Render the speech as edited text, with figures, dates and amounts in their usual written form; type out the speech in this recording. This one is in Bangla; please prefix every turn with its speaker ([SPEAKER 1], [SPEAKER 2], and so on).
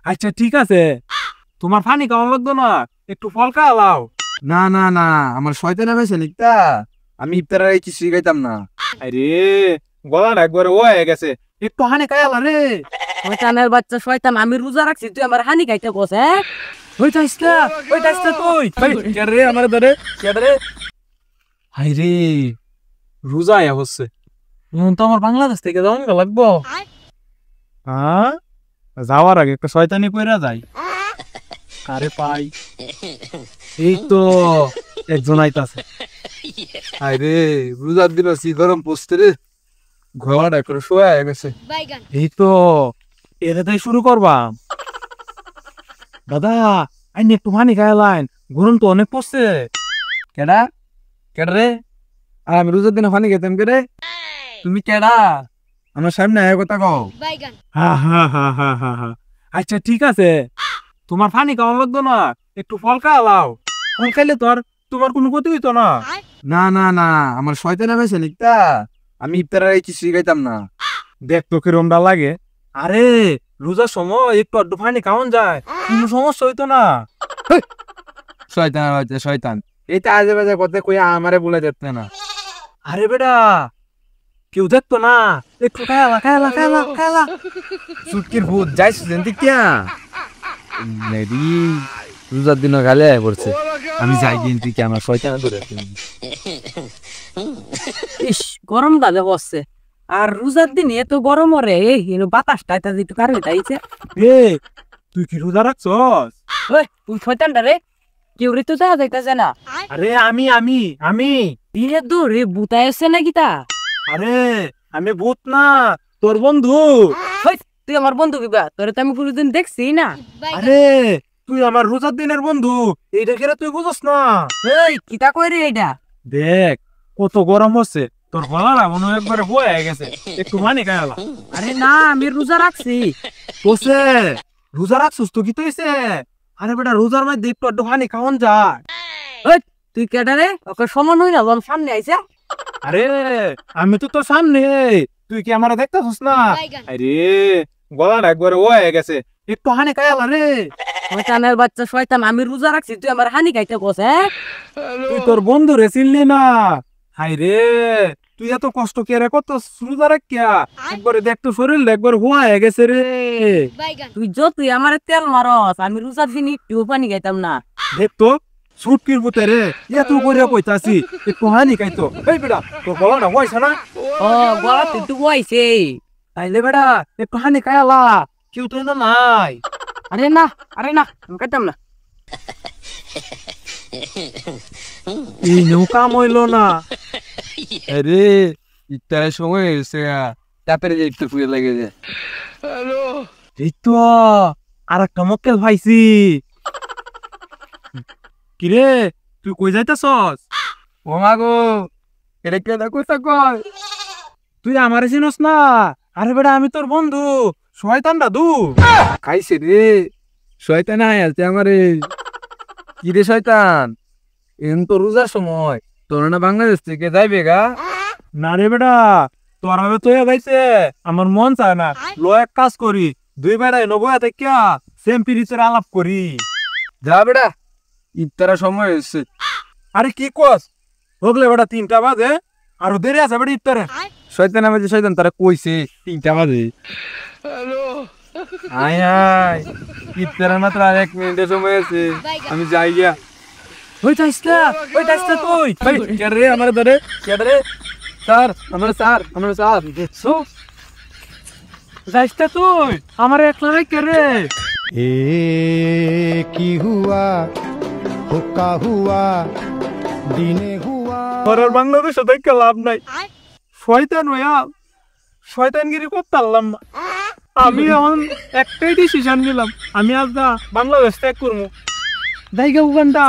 [SPEAKER 1] আচ্ছা ঠিক আছে, তোমার পানি কেমন লাগতো না, একটু ফল খাওয়াও।
[SPEAKER 2] না না না, আমার শয়তান হয়েছে নিকটা। আমি ইফতার আর কিছু খাইতাম না।
[SPEAKER 1] আরে গলাটা একবারে ও হয়ে গেছে, একটু হানি খাইলা রে।
[SPEAKER 3] শয়তানের বাচ্চা শয়তান, আমি রোজা রাখছি, তুই আমার হানি খাইতে বস। হ্যাঁ
[SPEAKER 1] ওই তাইস্তা, ওই তাইস্তা তুই কে রে আমার ধরে কে রে। হাই রে রোজা আয়া হচ্ছে, এখন তো আমার বাংলাদেশ থেকে যাওয়ান লাগবো। হ্যাঁ যাওয়ার আগে একটা শয়তানি কইরা যাই, কারে পাই। এই তো একজন আইতাছে।
[SPEAKER 2] হাই রে, রোজার দিন আছি, গরম পড়ছে রে। ঘোড়াটা করে শোয়া গেছে।
[SPEAKER 1] এই তো এটাই শুরু করবা। দাদা আইনি একটু পানি খাইলাইন, গরম তো অনেক পড়ছে।
[SPEAKER 2] কেডা কেডা রে? আর আমি রোজার দিনে পানি খেতাম কে রে?
[SPEAKER 1] তুমি কেডা?
[SPEAKER 2] আমার সামনে আয় কথা কও।
[SPEAKER 1] হা হা হা হা হা হা। আচ্ছা ঠিক আছে, তোমার পানি কেমন লাগতো না, একটু ফল খাওয়াও। ফল খাইলে তো আর তোমার কোনো ক্ষতি হইতো না।
[SPEAKER 2] না না না, আমার শয়তান হয়েছে নিকটা। আমি ইফতার আর কিছু খাইতাম না।
[SPEAKER 1] দেখ তো কিরমটা লাগে। আরে রোজার সময় একটু আধটু পানি খাওয়ান যায়, কোনো সমস্যা হইতো না।
[SPEAKER 2] শয়তান হয়েছে শয়তান, এইটা আজে বাজে কথা কইয়া আমারে বলে যেতে না।
[SPEAKER 1] আরে বেটা কেউ দেখতো না, একটু খাইলা খাইলা খাইলা খাইলা।
[SPEAKER 2] সুটকির ভূত যাইছিস কিয়া রেডি? রোজার দিন গালে পড়ছে, আমি যাই কিন্তু কি আমার শয়তান ধরে।
[SPEAKER 3] ইস, গরম দাদা বসছে। আর রোজার দিন এত গরম রে, বাতাসটা একটু কারে তাইছে।
[SPEAKER 1] এ তুই কি রোজা রাখছস?
[SPEAKER 3] ওই তুই শয়তানটা রে, কেউ রে তো দেখা যাইতেছে না।
[SPEAKER 1] আরে আমি আমি আমি
[SPEAKER 3] দিনের দূরে বুতায় আছে নাকি তা?
[SPEAKER 1] আরে আমি ভূত না, তোর বন্ধু।
[SPEAKER 3] ওই, তুই আমার বন্ধু বিবা, তোরে তো আমি কোনোদিন দেখছি না।
[SPEAKER 1] আরে তুই আমার রোজার দিনের বন্ধু, এইটা কেন তুই বুঝস না?
[SPEAKER 3] এই কিতা কই রে এটা?
[SPEAKER 1] দেখ কত গরম হচ্ছে, তোর গলাটা মনে হয় একবারে বয়ে গেছে, একটু পানি খাইলা।
[SPEAKER 3] আরে না, আমি রোজা রাখছি।
[SPEAKER 1] তোসে রোজা রাখছিস তো কি তৈছে? আরে বেটা রোজার মধ্যে একটু আধটু পানি খাওয়ান যায়।
[SPEAKER 3] ওই তুই কেডা রে? ওকে সমান হই না, যখন সামনে আইছে।
[SPEAKER 1] আরে আমি তো তোর সামনে, তুই কি আমার দেখতেছিস না? আরে গলাটা একবারে হয়ে গেছে, একটু হানি খাইলা রে।
[SPEAKER 3] শয়তানের বাচ্চা শয়তান, আমি রোজা রাখছি, তুই আমার হানি খাইতে বস। হ্যাঁ
[SPEAKER 1] তুই তোর বন্ধু রে চিনলি না? হাই রে তুই এত কষ্ট কে রে, কত রোজা রাখিয়া একবারে দেখ তো শরীর একবার হয়ে গেছে রে।
[SPEAKER 3] তুই যতই আমার তেল মারস, আমি রোজার দিন একটু পানি খাইতাম না।
[SPEAKER 1] দেখ তো সুটকির পুতে রে, এত করে কইতাছি একটু হানি খাইতো। এই বেটা তোর গলাটা হইছে না?
[SPEAKER 3] ও গলাতে একটু বইছে।
[SPEAKER 1] তাইলে বেটা একটু হানি খাইলা, কেউ তো না নাই।
[SPEAKER 3] আরে না, আরে না, আমি খাইতাম না।
[SPEAKER 1] এই নৌকা মইল না।
[SPEAKER 2] আরে ইফতারের সময় হয়েছে, তারপরে যে ইফতার ফুয়ে লাগে যায়।
[SPEAKER 1] এই তো আর একটা মক্কেল পাইছি। কিরে তুই কই যাইতাছস?
[SPEAKER 2] ও মা গো, এটা কেডা কথা কয়?
[SPEAKER 1] তুই আমারে চিনস না? আরে বেটা আমি তোর বন্ধু শয়তান দাদু।
[SPEAKER 2] খাইছে রে, শয়তান আয় আছে আমারে। কি রে শয়তান, এখন তো রোজার সময়, তোর না বাংলাদেশ থেকে যাইবে গা?
[SPEAKER 1] না রে বেটা, তোর হবে তো যাইছে, আমার মন চায় না। লো এক কাজ করি, দুই বেড়াই নবয়া থেকে সেম পিরিচের আলাপ করি।
[SPEAKER 2] যা বেটা, ইফতারের সময় হয়েছে।
[SPEAKER 1] আরে কি কস, হোকলে বেটা 3টা বাজে, আরো দেরি আছে বেটা ইফতারে।
[SPEAKER 2] শয়তান আমাদের শয়তান তারা কইছে 3টা বাজে। আয় আয়, ইফতারের মাত্র আর 1 মিনিটের সময় আছে, আমি যাই গিয়া।
[SPEAKER 1] ওই তাইস্তা তুই
[SPEAKER 2] কে রে আমার ধরে, কে রে? স্যার আমার স্যার, আমার স্যার।
[SPEAKER 1] দেখছো যাইস্তা তুই আমার একলা কে রে।
[SPEAKER 4] ए की हुआ हुक्का हुआ दिने हुआ।
[SPEAKER 1] আর বাংলাদেশে দেখে লাভ নাই, শয়তান হইয়া শয়তানগিরি করতে পারলাম না। আমি এখন একটাই ডিসিশন নিলাম, আমি আজ না বাংলাদেশ ত্যাগ করবো। জায়গা উগান্ডা।